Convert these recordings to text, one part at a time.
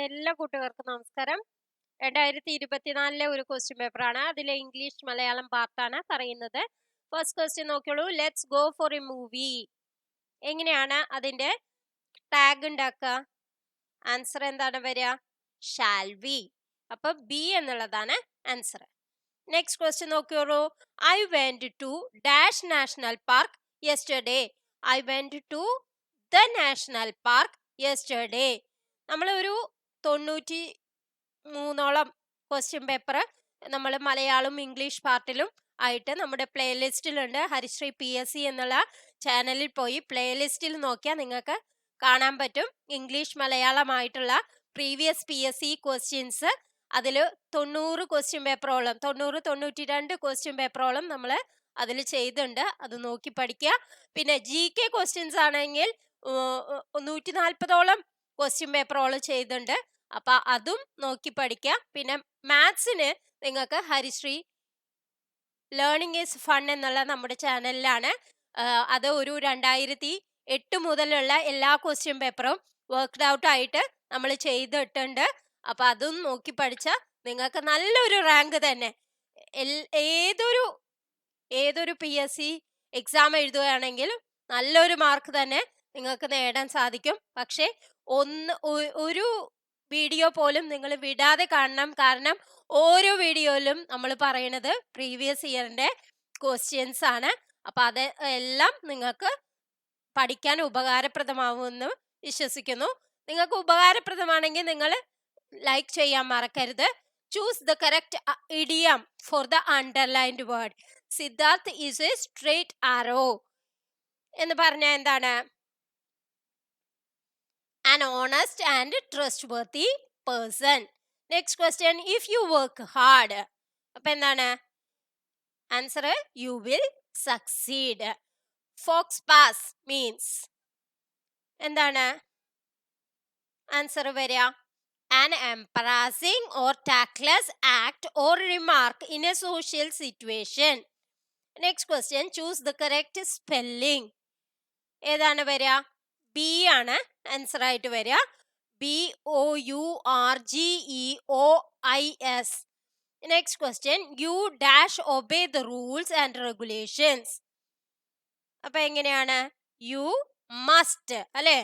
എല്ലാ കൂട്ടുകാർക്കും നമസ്കാരം. 2024 ഒരു ക്വസ്റ്റ്യൻ പേപ്പറാണ്. അതിലെ ഇംഗ്ലീഷ് മലയാളം പാർട്ടാണ് പറയുന്നത്. ഫസ്റ്റ് ക്വസ്റ്റ്യൻ നോക്കിയോളൂ. Let's go for a movie. എങ്ങനെയാണ് അതിന്റെ ടാഗ് ഉണ്ടാക്കുക? ആൻസർ എന്താണ് വരിക? Shall we. അപ്പൊ ബി എന്നുള്ളതാണ് ആൻസർ. നെക്സ്റ്റ് ക്വസ്റ്റ്യൻ നോക്കിയോളൂ. I went to dash national park yesterday. I went to the national park yesterday. നമ്മൾ ഒരു 93ഓളം ക്വസ്റ്റ്യൻ പേപ്പർ നമ്മൾ മലയാളം ഇംഗ്ലീഷ് പാർട്ടിലും ആയിട്ട് നമ്മുടെ പ്ലേലിസ്റ്റിലുണ്ട്. ഹരിശ്രീ PSC എന്നുള്ള ചാനലിൽ പോയി പ്ലേലിസ്റ്റിൽ നോക്കിയാൽ നിങ്ങൾക്ക് കാണാൻ പറ്റും. ഇംഗ്ലീഷ് മലയാളമായിട്ടുള്ള പ്രീവിയസ് PSC ക്വസ്റ്റ്യൻസ് അതിൽ 90 ക്വസ്റ്റ്യൻ പേപ്പറോളം 92 ക്വസ്റ്റ്യൻ പേപ്പറോളം നമ്മൾ അതിൽ ചെയ്തിട്ടുണ്ട്. അത് നോക്കി പഠിക്കുക. പിന്നെ GK ക്വസ്റ്റ്യൻസ് ആണെങ്കിൽ 140ഓളം ക്വസ്റ്റ്യൻ പേപ്പറോളം ചെയ്തിട്ടുണ്ട്. അപ്പൊ അതും നോക്കി പഠിക്കുക. പിന്നെ മാത്സിന് നിങ്ങൾക്ക് ഹരിശ്രീ ലേണിംഗ് ഈസ് ഫൺ എന്നുള്ള നമ്മുടെ ചാനലിലാണ്. അത് ഒരു 2008 മുതലുള്ള എല്ലാ ക്വസ്റ്റ്യൻ പേപ്പറും വർക്ക്ഡ് ഔട്ട് ആയിട്ട് നമ്മൾ ചെയ്തിട്ടുണ്ട്. അപ്പൊ അതും നോക്കി പഠിച്ചാൽ നിങ്ങൾക്ക് നല്ലൊരു റാങ്ക് തന്നെ ഏതൊരു PSC എക്സാം എഴുതുകയാണെങ്കിലും നല്ലൊരു മാർക്ക് തന്നെ നിങ്ങൾക്ക് നേടാൻ സാധിക്കും. പക്ഷെ ഒരു വീഡിയോ പോലും നിങ്ങൾ വിടാതെ കാണണം. കാരണം ഓരോ വീഡിയോയിലും നമ്മൾ പറയുന്നത് പ്രീവിയസ് ഇയറിന്റെ ക്വസ്റ്റ്യൻസ് ആണ്. അപ്പൊ അത് എല്ലാം നിങ്ങൾക്ക് പഠിക്കാൻ ഉപകാരപ്രദമാവുമെന്ന് വിശ്വസിക്കുന്നു. നിങ്ങൾക്ക് ഉപകാരപ്രദമാണെങ്കിൽ നിങ്ങൾ ലൈക്ക് ചെയ്യാൻ മറക്കരുത്. Choose the correct idiom for the underlined word. Siddharth is a straight arrow എന്ന് പറഞ്ഞാൽ എന്താണ്? An honest and trustworthy person. Next question. If you work hard. അപ്പൊ എന്താണ് answer? You will succeed. Fox pass means എന്താണ് answer വരിക? An embarrassing or tactless act or remark in a social situation. Next question. Choose the correct spelling. ഏതാണ് വരിക? B ആണ് answer ആയിട്ട് വരിക. BOURGEOIS. Next question. You dash obey the rules and regulations. അപ്പൊ എങ്ങനെയാണ്? You must അല്ലെ,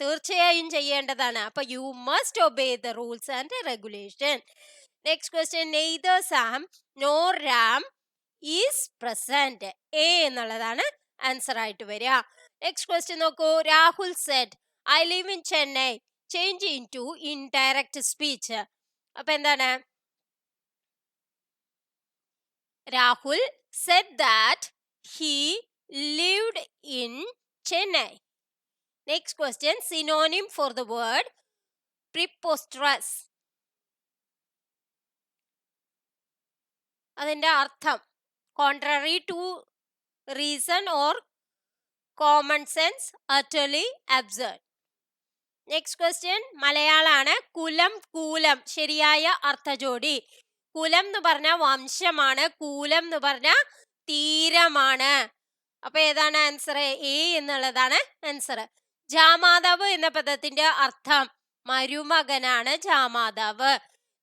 തീർച്ചയായും ചെയ്യേണ്ടതാണ്. അപ്പൊ you must obey the rules and regulation. Next question. Neither Sam nor Ram is present. A എന്നുള്ളതാണ് ആൻസർ ആയിട്ട് വരിക. നെക്സ്റ്റ് ക്വസ്റ്റ്യൻ നോക്കൂ. Rahul said I live in Chennai. Change into indirect speech. അപ്പൊ എന്താണ്? Rahul said that he lived in Chennai. Next question. Synonym for the word പ്രിപ്പോസ്റ്ററസ്. അതിന്റെ അർത്ഥം contrary to reason or common sense, utterly absurd. Next question മലയാളാണ്. കുലം കൂലം ശരിയായ അർത്ഥജോഡി. കുലം എന്ന് പറഞ്ഞ വംശമാണ്, കൂലം എന്ന് പറഞ്ഞ തീരമാണ്. അപ്പൊ ഏതാണ് ആൻസർ? എ എന്നുള്ളതാണ് ആൻസർ. ജാമാതാവ് എന്ന പദത്തിന്റെ അർത്ഥം മരുമകനാണ് ജാമാതാവ്.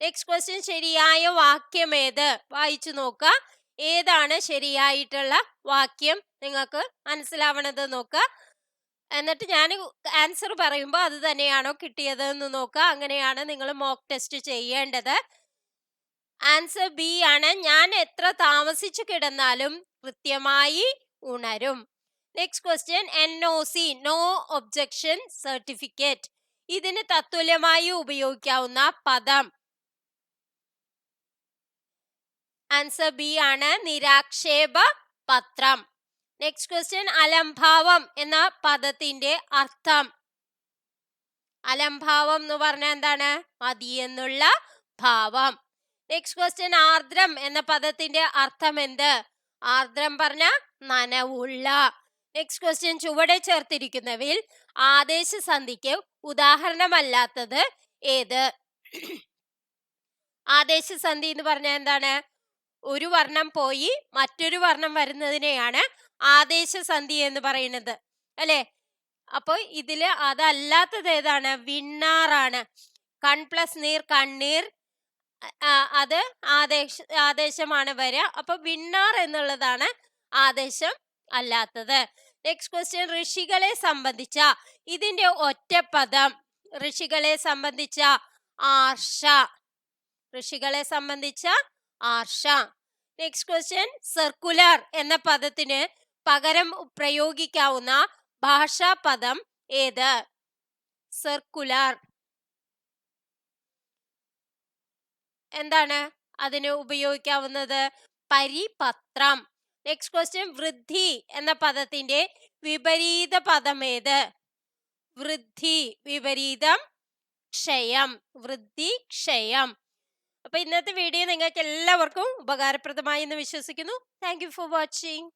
Next question. ശരിയായ വാക്യം ഏത്? വായിച്ചു നോക്കുക. ഏതാണ് ശരിയായിട്ടുള്ള വാക്യം? നിങ്ങൾക്ക് മനസ്സിലാവണത് നോക്കുക. എന്നിട്ട് ഞാൻ ആൻസർ പറയുമ്പോൾ അത് തന്നെയാണോ കിട്ടിയത് എന്ന് നോക്കുക. അങ്ങനെയാണ് നിങ്ങൾ മോക്ക് ടെസ്റ്റ് ചെയ്യേണ്ടത്. ആൻസർ ബി ആണ്. ഞാൻ എത്ര താമസിച്ചു കിടന്നാലും കൃത്യമായി ഉണരും. Next question. NOC, no objection certificate. ഇതിന് തത്തുല്യമായി ഉപയോഗിക്കാവുന്ന പദം. ആൻസർ ബി ആണ്. നിരാക്ഷേപ പത്രം. Next question. അലംഭാവം എന്ന പദത്തിന്റെ അർത്ഥം. അലംഭാവം എന്ന് പറഞ്ഞാൽ എന്താണ്? മതിയെന്നുള്ള ഭാവം. Next question. ആർദ്രം എന്ന പദത്തിന്റെ അർത്ഥം എന്ത്? ആർദ്രം പറഞ്ഞ നനവുള്ള. Next question. ചുവടെ ചേർത്തിരിക്കുന്നവയിൽ ആദേശസന്ധിക്ക് ഉദാഹരണമല്ലാത്തത് ഏത്? ആദേശസന്ധി എന്ന് പറഞ്ഞാൽ എന്താണ്? ഒരു വർണ്ണം പോയി മറ്റൊരു വർണ്ണം വരുന്നതിനെയാണ് ആദേശസന്ധി എന്ന് പറയുന്നത് അല്ലെ. അപ്പൊ ഇതില് അതല്ലാത്തത് ഏതാണ്? വിണ്ണാറാണ്. കൺ പ്ലസ് നീർ കണ്ണീർ, അത് ആദേശമാണ് വരിക. അപ്പൊ വിണ്ണാർ എന്നുള്ളതാണ് ആദേശം അല്ലാത്തത്. നെക്സ്റ്റ് ക്വസ്റ്റ്യൻ, ഋഷികളെ സംബന്ധിച്ച ഇതിന്റെ ഒറ്റപ്പദം. ഋഷികളെ സംബന്ധിച്ച ആർഷ. ഋഷികളെ സംബന്ധിച്ച ആർഷ. നെക്സ്റ്റ് ക്വസ്റ്റ്യൻ, സർക്കുലർ എന്ന പദത്തിന് പകരം പ്രയോഗിക്കാവുന്ന ഭാഷാപദം ഏത്? സർക്കുലർ എന്താണ് അതിന് ഉപയോഗിക്കാവുന്നത്? പരിപത്രം. നെക്സ്റ്റ് ക്വസ്റ്റ്യൻ, വൃദ്ധി എന്ന പദത്തിന്റെ വിപരീത പദം ഏത്? വൃദ്ധി വിപരീതം ക്ഷയം. വൃദ്ധി ക്ഷയം. അപ്പൊ ഇന്നത്തെ വീഡിയോ നിങ്ങൾക്ക് എല്ലാവർക്കും ഉപകാരപ്രദമായി എന്ന് വിശ്വസിക്കുന്നു. Thank you for watching.